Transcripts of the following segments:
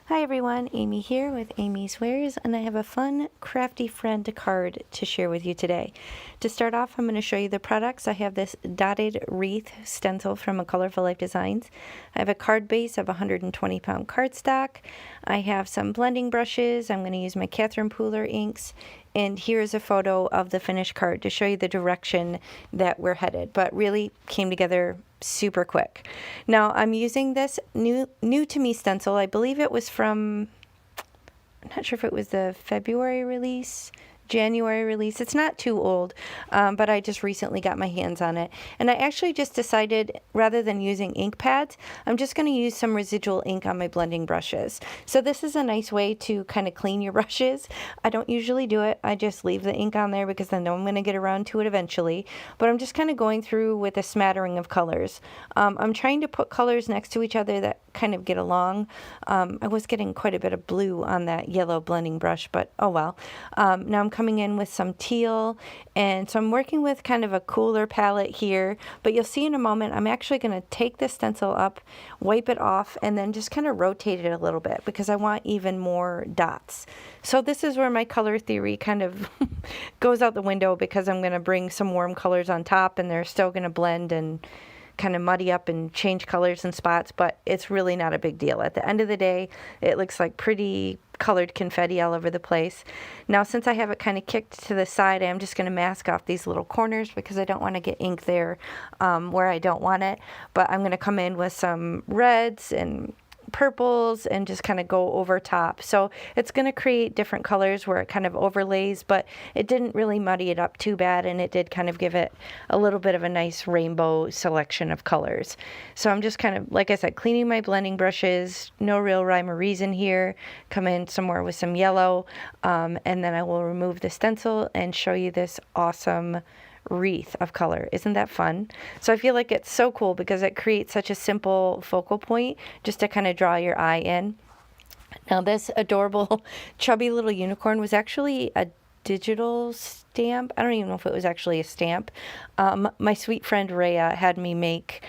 Hi everyone, Amy here with Amy's Wares, and I have a fun crafty friend card to share with you today. To start off, I'm going to show you the products. I have this dotted wreath stencil from A Colorful Life Designs. I have a card base of 120 pound cardstock. I have some blending brushes. I'm going to use my Catherine Pooler inks. And here's a photo of the finished card to show you the direction that we're headed, but really came together super quick. Now I'm using this new to me stencil. I believe it was from, I'm not sure if it was the February release, January release. It's not too old, but I just recently got my hands on it. And I actually just decided, rather than using ink pads, I'm just going to use some residual ink on my blending brushes. So this is a nice way to kind of clean your brushes. I don't usually do it. I just leave the ink on there because I know I'm going to get around to it eventually. But I'm just kind of going through with a smattering of colors. I'm trying to put colors next to each other that kind of get along. I was getting quite a bit of blue on that yellow blending brush, but oh well. Now I'm coming in with some teal, and so I'm working with kind of a cooler palette here, but you'll see in a moment I'm actually going to take the stencil up, wipe it off, and then just kind of rotate it a little bit because I want even more dots. So this is where my color theory kind of goes out the window, because I'm going to bring some warm colors on top and they're still going to blend and kind of muddy up and change colors and spots, but it's really not a big deal. At the end of the day, it looks like pretty colored confetti all over the place. Now, since I have it kind of kicked to the side, I'm just going to mask off these little corners because I don't want to get ink there where I don't want it. But I'm going to come in with some reds and purples and just kind of go over top. So it's going to create different colors where it kind of overlays, but it didn't really muddy it up too bad, and it did kind of give it a little bit of a nice rainbow selection of colors. So I'm just kind of, like I said, cleaning my blending brushes. No real rhyme or reason here. Come in somewhere with some yellow, and then I will remove the stencil and show you this awesome wreath of color. Isn't that fun? So I feel like it's so cool because it creates such a simple focal point just to kind of draw your eye in. Now this adorable chubby little unicorn was actually a digital stamp. I don't even know if it was actually a stamp. My sweet friend Rhea had me make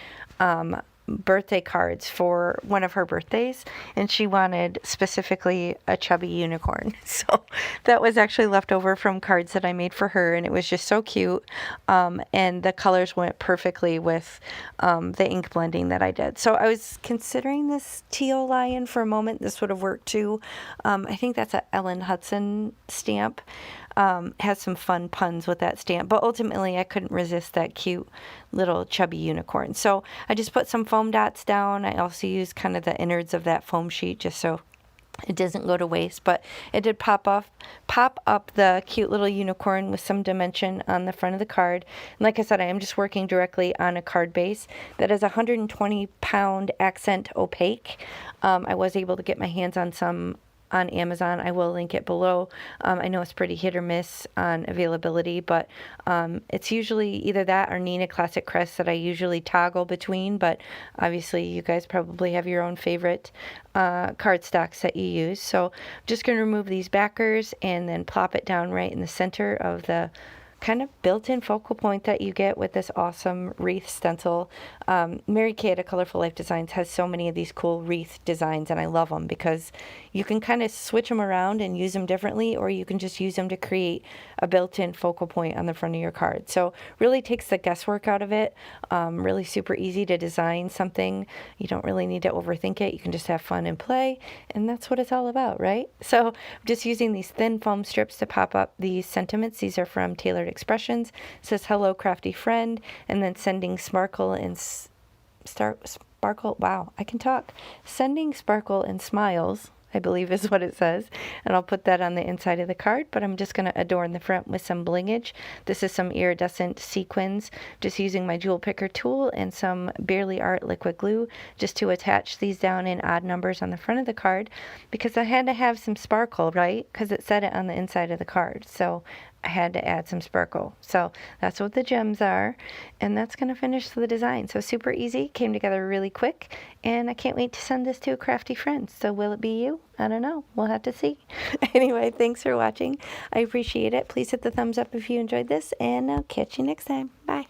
birthday cards for one of her birthdays, and she wanted specifically a chubby unicorn. So that was actually left over from cards that I made for her, and it was just so cute. And the colors went perfectly with the ink blending that I did. So I was considering this teal lion for a moment. This would have worked too. I think that's a Ellen Hudson stamp. Has some fun puns with that stamp, but ultimately I couldn't resist that cute little chubby unicorn. So I just put some foam dots down. I also used kind of the innards of that foam sheet just so it doesn't go to waste, but it did pop up the cute little unicorn with some dimension on the front of the card. And like I said, I am just working directly on a card base that is 120 pound accent opaque. I was able to get my hands on some on Amazon. I will link it below. I know it's pretty hit or miss on availability, but it's usually either that or Nina Classic Crest that I usually toggle between, but obviously you guys probably have your own favorite cardstocks that you use. So I'm just going to remove these backers and then plop it down right in the center of the kind of built-in focal point that you get with this awesome wreath stencil. Mary Kay at A Colorful Life Designs has so many of these cool wreath designs, and I love them because you can kind of switch them around and use them differently, or you can just use them to create a built-in focal point on the front of your card. So really takes the guesswork out of it. Really super easy to design something. You don't really need to overthink it. You can just have fun and play, and that's what it's all about, right? So I'm just using these thin foam strips to pop up these sentiments. These are from Tailored Expressions. It says, "Hello, crafty friend," and then sending sparkle and sparkle. Wow, I can talk. Sending sparkle and smiles, I believe is what it says. And I'll put that on the inside of the card, but I'm just going to adorn the front with some blingage. This is some iridescent sequins, just using my jewel picker tool and some Barely Art liquid glue just to attach these down in odd numbers on the front of the card, because I had to have some sparkle, right? Because it said it on the inside of the card. So I had to add some sparkle. So that's what the gems are, and that's going to finish the design. So super easy, came together really quick, and I can't wait to send this to a crafty friend. So will it be you? I don't know. We'll have to see. Anyway, thanks for watching. I appreciate it. Please hit the thumbs up if you enjoyed this, and I'll catch you next time. Bye.